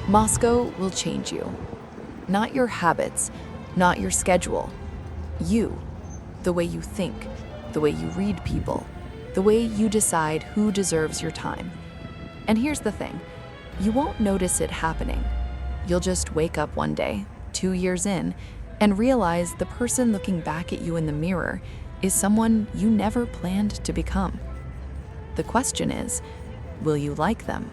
Moscow will change you. Not your habits, not your schedule. You. The way you think, the way you read people, the way you decide who deserves your time. And here's the thing, you won't notice it happening. You'll just wake up one day, 2 years in, and realize the person looking back at you in the mirror is someone you never planned to become. The question is, will you like them?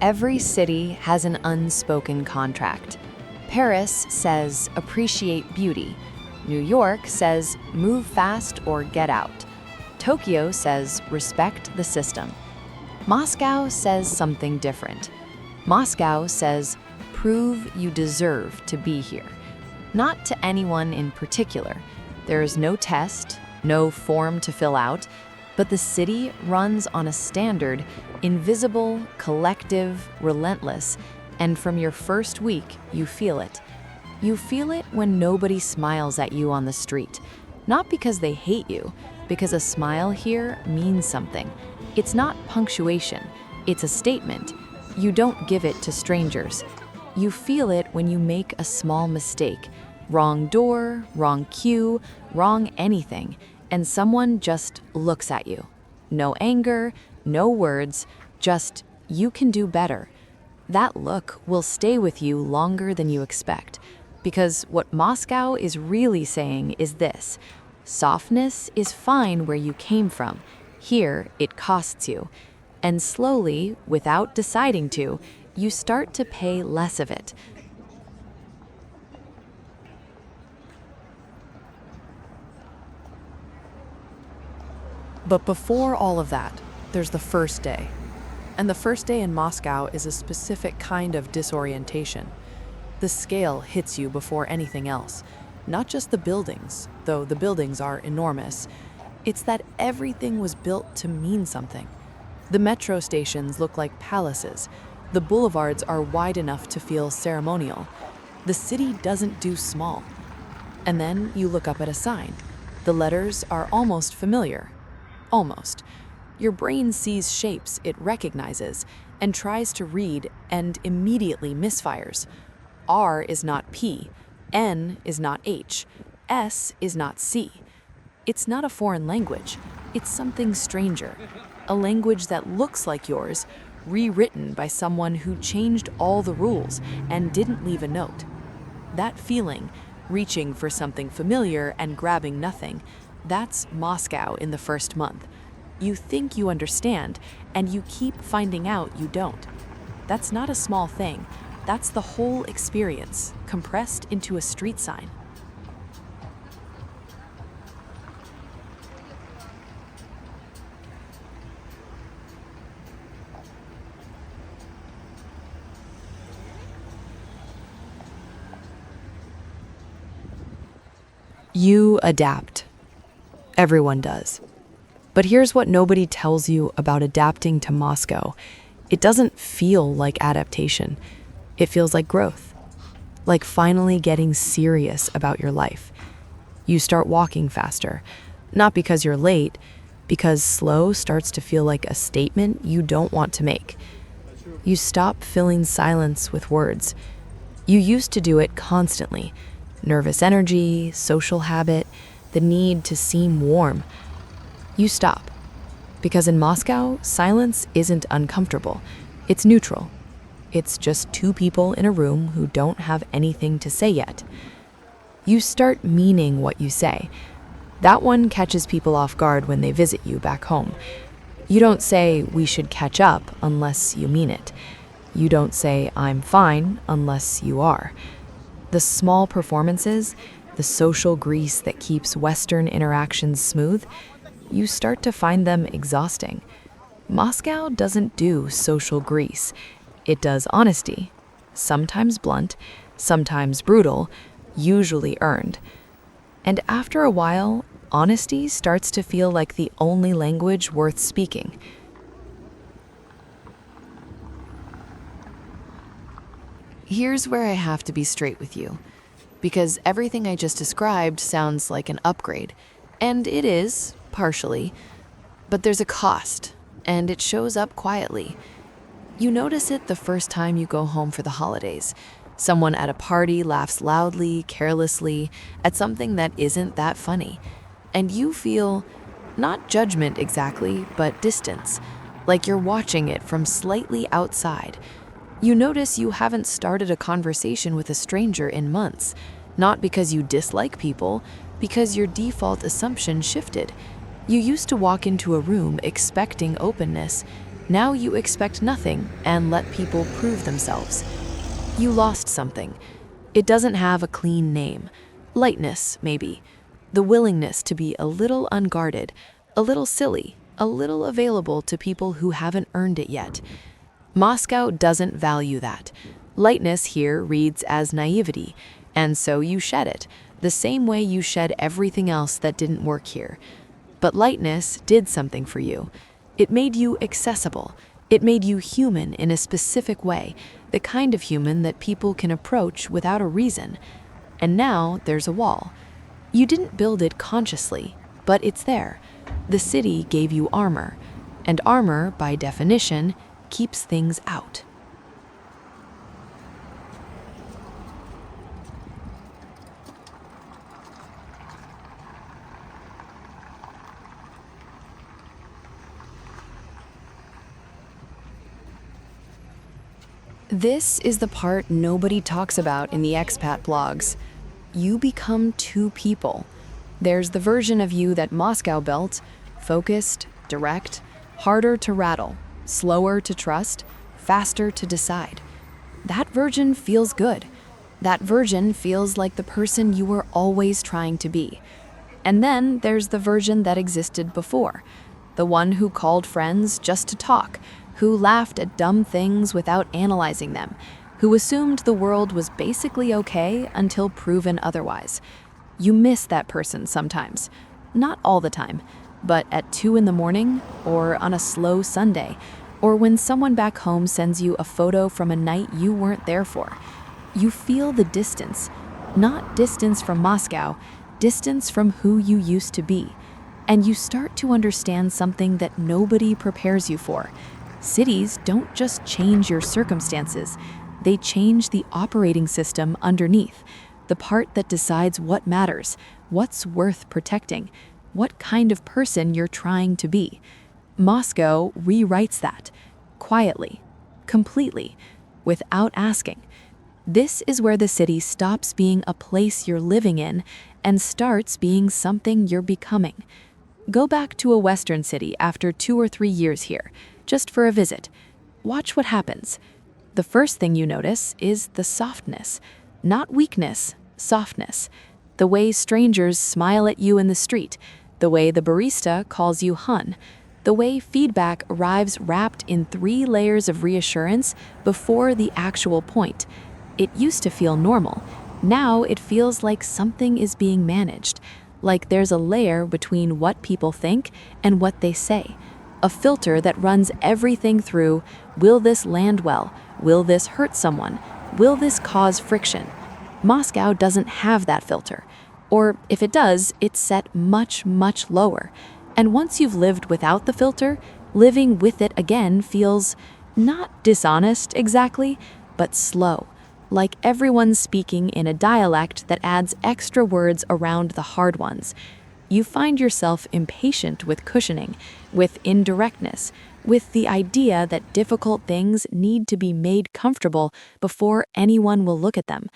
Every city has an unspoken contract. Paris says, appreciate beauty. New York says, move fast or get out. Tokyo says, respect the system. Moscow says something different. Moscow says, prove you deserve to be here. Not to anyone in particular. There is no test, no form to fill out, but the city runs on a standard, invisible, collective, relentless, and from your first week, you feel it. You feel it when nobody smiles at you on the street. Not because they hate you, because a smile here means something. It's not punctuation, it's a statement. You don't give it to strangers. You feel it when you make a small mistake. Wrong door, wrong cue, wrong anything, and someone just looks at you. No anger, no words, just, you can do better. That look will stay with you longer than you expect. Because what Moscow is really saying is this: softness is fine where you came from. Here, it costs you. And slowly, without deciding to, you start to pay less of it. But before all of that, there's the first day. And the first day in Moscow is a specific kind of disorientation. The scale hits you before anything else. Not just the buildings, though the buildings are enormous. It's that everything was built to mean something. The metro stations look like palaces. The boulevards are wide enough to feel ceremonial. The city doesn't do small. And then you look up at a sign. The letters are almost familiar. Almost. Your brain sees shapes it recognizes and tries to read and immediately misfires. R is not P, N is not H, S is not C. It's not a foreign language, it's something stranger. A language that looks like yours, rewritten by someone who changed all the rules and didn't leave a note. That feeling, reaching for something familiar and grabbing nothing, that's Moscow in the first month. You think you understand, and you keep finding out you don't. That's not a small thing. That's the whole experience, compressed into a street sign. You adapt. Everyone does. But here's what nobody tells you about adapting to Moscow. It doesn't feel like adaptation. It feels like growth. Like finally getting serious about your life. You start walking faster. Not because you're late, because slow starts to feel like a statement you don't want to make. You stop filling silence with words. You used to do it constantly. Nervous energy, social habit, the need to seem warm. You stop. Because in Moscow, silence isn't uncomfortable. It's neutral. It's just two people in a room who don't have anything to say yet. You start meaning what you say. That one catches people off guard when they visit you back home. You don't say, we should catch up, unless you mean it. You don't say, I'm fine, unless you are. The small performances, the social grease that keeps Western interactions smooth, you start to find them exhausting. Moscow doesn't do social grease. It does honesty. sometimes blunt, sometimes brutal, usually earned. And after a while, honesty starts to feel like the only language worth speaking. Here's where I have to be straight with you, because everything I just described sounds like an upgrade, and it is, partially, but there's a cost, and it shows up quietly. You notice it the first time you go home for the holidays. Someone at a party laughs loudly, carelessly, at something that isn't that funny, and you feel, not judgment exactly, but distance, like you're watching it from slightly outside. You notice you haven't started a conversation with a stranger in months, not because you dislike people, because your default assumption shifted. You used to walk into a room expecting openness. Now you expect nothing and let people prove themselves. You lost something. It doesn't have a clean name. Lightness, maybe. The willingness to be a little unguarded, a little silly, a little available to people who haven't earned it yet. Moscow doesn't value that. Lightness here reads as naivety, and so you shed it, the same way you shed everything else that didn't work here. But lightness did something for you. It made you accessible. It made you human in a specific way, the kind of human that people can approach without a reason. And now there's a wall. You didn't build it consciously, but it's there. The city gave you armor, and armor, by definition, keeps things out. This is the part nobody talks about in the expat blogs. You become two people. There's the version of you that Moscow built, focused, direct, harder to rattle, slower to trust, faster to decide. That version feels good. That version feels like the person you were always trying to be. And then there's the version that existed before, the one who called friends just to talk, who laughed at dumb things without analyzing them, who assumed the world was basically okay until proven otherwise. You miss that person sometimes. Not all the time, but at 2 a.m, or on a slow Sunday, or when someone back home sends you a photo from a night you weren't there for. You feel the distance, not distance from Moscow, distance from who you used to be. And you start to understand something that nobody prepares you for. Cities don't just change your circumstances, they change the operating system underneath, the part that decides what matters, what's worth protecting, what kind of person you're trying to be. Moscow rewrites that, quietly, completely, without asking. This is where the city stops being a place you're living in and starts being something you're becoming. Go back to a Western city after 2 or 3 years here, just for a visit. Watch what happens. The first thing you notice is the softness, not weakness, softness. The way strangers smile at you in the street, the way the barista calls you hun, the way feedback arrives wrapped in 3 layers of reassurance before the actual point. It used to feel normal. Now it feels like something is being managed, like there's a layer between what people think and what they say. A filter that runs everything through, will this land well? Will this hurt someone? Will this cause friction? Moscow doesn't have that filter. Or if it does, it's set much, much lower. And once you've lived without the filter, living with it again feels not dishonest exactly, but slow. Like everyone's speaking in a dialect that adds extra words around the hard ones. You find yourself impatient with cushioning, with indirectness, with the idea that difficult things need to be made comfortable before anyone will look at them.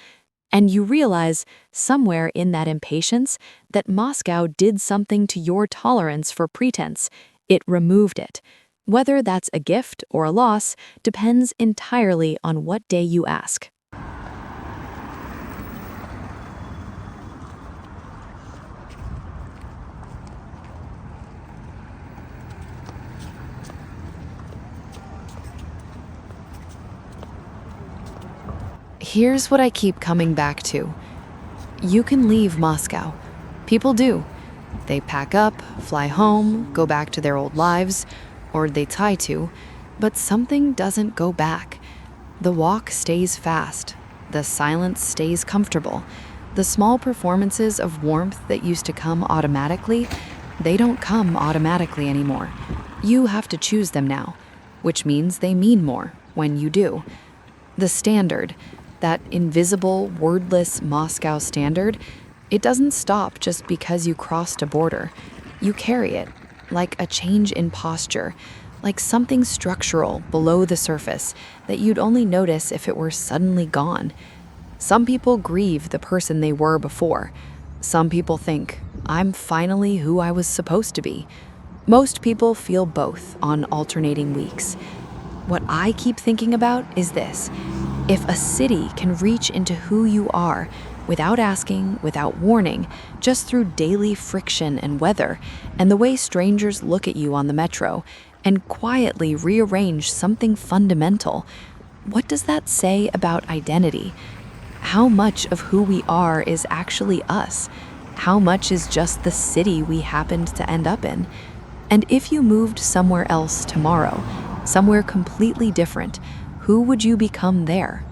And you realize, somewhere in that impatience, that Moscow did something to your tolerance for pretense. It removed it. Whether that's a gift or a loss depends entirely on what day you ask. Here's what I keep coming back to. You can leave Moscow. People do. They pack up, fly home, go back to their old lives, or they try to, but something doesn't go back. The walk stays fast. The silence stays comfortable. The small performances of warmth that used to come automatically, they don't come automatically anymore. You have to choose them now, which means they mean more when you do. The standard, that invisible, wordless Moscow standard, it doesn't stop just because you crossed a border. You carry it, like a change in posture, like something structural below the surface that you'd only notice if it were suddenly gone. Some people grieve the person they were before. Some people think, I'm finally who I was supposed to be. Most people feel both on alternating weeks. What I keep thinking about is this. If a city can reach into who you are without asking, without warning, just through daily friction and weather, and the way strangers look at you on the metro, and quietly rearrange something fundamental, what does that say about identity? How much of who we are is actually us? How much is just the city we happened to end up in? And if you moved somewhere else tomorrow, somewhere completely different, who would you become there?